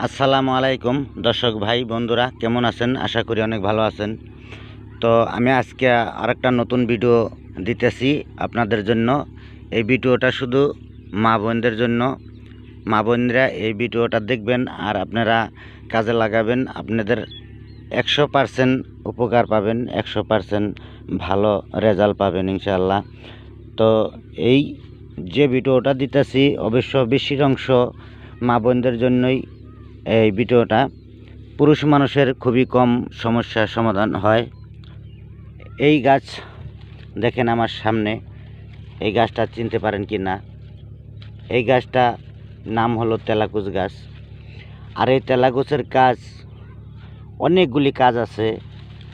আসসালামু আলাইকুম দর্শক ভাই বন্ধুরা, কেমন আছেন? আশা করি অনেক ভালো আছেন। তো আমি আজকে আরেকটা নতুন ভিডিও দিতেছি আপনাদের জন্য। এই ভিডিওটা শুধু মা বোনদের জন্য। মা বোনরা এই ভিডিওটা দেখবেন আর আপনারা কাজে লাগাবেন। আপনাদের 100% উপকার পাবেন, 100% ভালো রেজাল্ট পাবেন ইনশাআল্লাহ। তো এই যে ভিডিওটা দিতেছি অবশ্য বেশির অংশ মা বোনদের জন্যই। এই ভিডিওটা পুরুষ মানুষের খুবই কম সমস্যার সমাধান হয়। এই গাছ দেখেন আমার সামনে, এই গাছটা চিনতে পারেন কি না? এই গাছটা নাম হলো তেলাকুচ গাছ। আর এই তেলাকুচের কাজ অনেকগুলি কাজ আছে।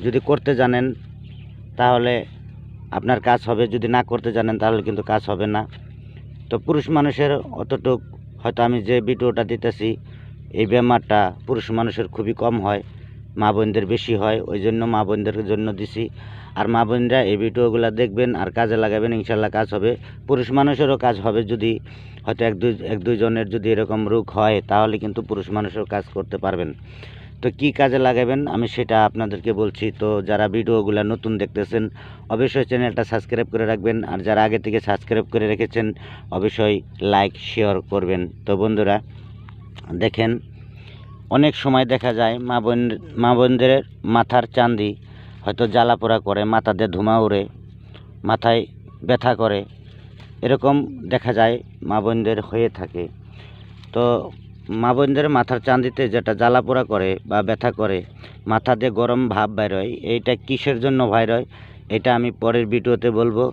যদি করতে জানেন তাহলে আপনার কাজ হবে, যদি না করতে জানেন তাহলে কিন্তু কাজ হবে না। তো পুরুষ মানুষের অতটুক হয়তো আমি যে ভিডিওটা দিতেছি, এই বেমারটা পুরুষ মানুষের খুবই কম হয়, মা বোনদের বেশি হয়। ওই জন্য মা বোনদের জন্য দিছি। আর মা বোনরা এই ভিডিওগুলো দেখবেন আর কাজে লাগাবেন, ইনশাল্লাহ কাজ হবে। পুরুষ মানুষেরও কাজ হবে। যদি হয়তো এক দুইজনের যদি এরকম রোগ হয় তাহলে কিন্তু পুরুষ মানুষেরও কাজ করতে পারবেন। তো কি কাজে লাগাবেন আমি সেটা আপনাদেরকে বলছি। তো যারা ভিডিওগুলো নতুন দেখতেছেন অবশ্যই চ্যানেলটা সাবস্ক্রাইব করে রাখবেন, আর যারা আগে থেকে সাবস্ক্রাইব করে রেখেছেন অবশ্যই লাইক শেয়ার করবেন। তো বন্ধুরা দেখেন, অনেক সময় দেখা যায় মা বোনদের মাথার চান্দি হয়তো জ্বালাপোড়া করে, মাথাতে ধুমা উড়ে, মাথায় ব্যথা করে, এরকম দেখা যায় মা বোনদের হয়ে থাকে। তো মা বোনদের মাথার চান্দিতে যেটা জ্বালাপোড়া করে বা ব্যথা করে, মাথা দিয়ে গরম ভাব বাইর হয়, এইটা কিসের জন্য বাইর হয় এটা আমি পরের ভিডিওতে বলবো।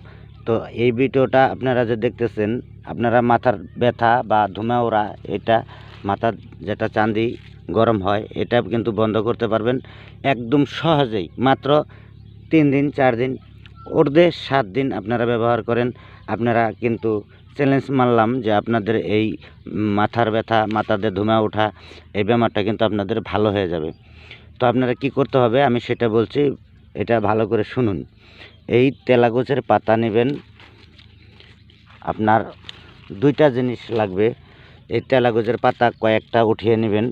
তো এই ভিডিওটা আপনারা যে দেখতেছেন, আপনারা মাথার ব্যথা বা ধুমা ওড়া, এটা মাথার যেটা চান্দি গরম হয় এটা কিন্তু বন্ধ করতে পারবেন একদম সহজেই। মাত্র 3 দিন 4 দিন, অর্ধে 7 দিন আপনারা ব্যবহার করেন, আপনারা কিন্তু চ্যালেঞ্জ মারলাম যে আপনাদের এই মাথার ব্যথা, মাথাতে ধুমা ওঠা, এই ব্যাপারটা কিন্তু আপনাদের ভালো হয়ে যাবে। তো আপনারা কি করতে হবে আমি সেটা বলছি, এটা ভালো করে শুনুন। এই তেলাকুচের পাতা নেবেন, আপনার 2টা জিনিস লাগবে। এই তেলাকুচের পাতা কয়েকটা উঠিয়ে নেবেন,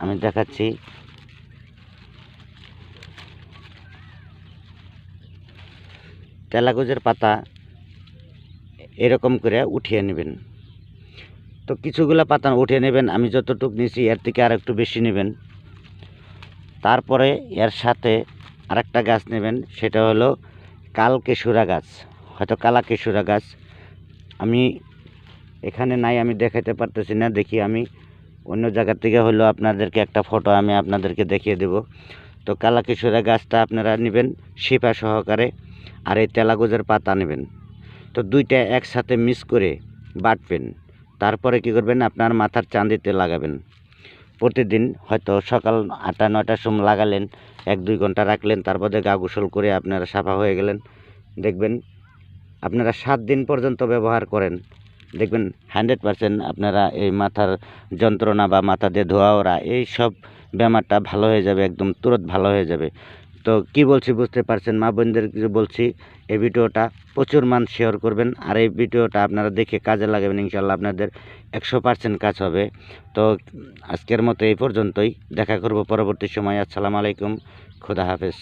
আমি দেখাচ্ছি। তেলাকুচের পাতা এরকম করে উঠিয়ে নেবেন। তো কিছুগুলা পাতা উঠিয়ে নেবেন, আমি যতটুকু নিয়েছি এর থেকে আর একটু বেশি নেবেন। তারপরে এর সাথে আরেকটা গাছ নেবেন, সেটা হলো কালকেশোরা গাছ, হয়তো কালাকেশোরা গাছ। আমি এখানে নাই, আমি দেখাতে পারতেছি না, দেখি আমি অন্য জায়গা থেকে হলো আপনাদেরকে একটা ফটো আমি আপনাদেরকে দেখিয়ে দেব। তো কালাকেশোরা গাছটা আপনারা নেবেন শিপা সহকারে, আর এই তেলাকুচের পাতা নেবেন। তো 2টা একসাথে মিক্স করে বাটবেন। তারপরে কি করবেন, আপনার মাথার চান্দিতে লাগাবেন। প্রতিদিন হয়তো সকাল 8টা-9টার সময় লাগালেন, 1-2 ঘন্টা রাখলেন, তারপরে গা গোসল করে আপনারা সাফা হয়ে গেলেন। দেখবেন আপনারা 7 দিন পর্যন্ত ব্যবহার করেন, দেখবেন 100% আপনারা এই মাথার যন্ত্রণা বা মাথা দিয়ে ধোয়া ওড়া এই সব ব্যাপারটা ভালো হয়ে যাবে, একদম তুরত ভালো হয়ে যাবে। তো কি বলছি বুঝতে পারছেন? মা বোনদের কিছু বলছি, এই ভিডিওটা প্রচুর মানুষ শেয়ার করবেন, আর এই ভিডিওটা আপনারা দেখে কাজে লাগাবেন, ইনশাল্লাহ আপনাদের 100% কাজ হবে। তো আজকের মতো এই পর্যন্তই, দেখা করব পরবর্তী সময়। আসসালামু আলাইকুম, খুদা হাফেজ।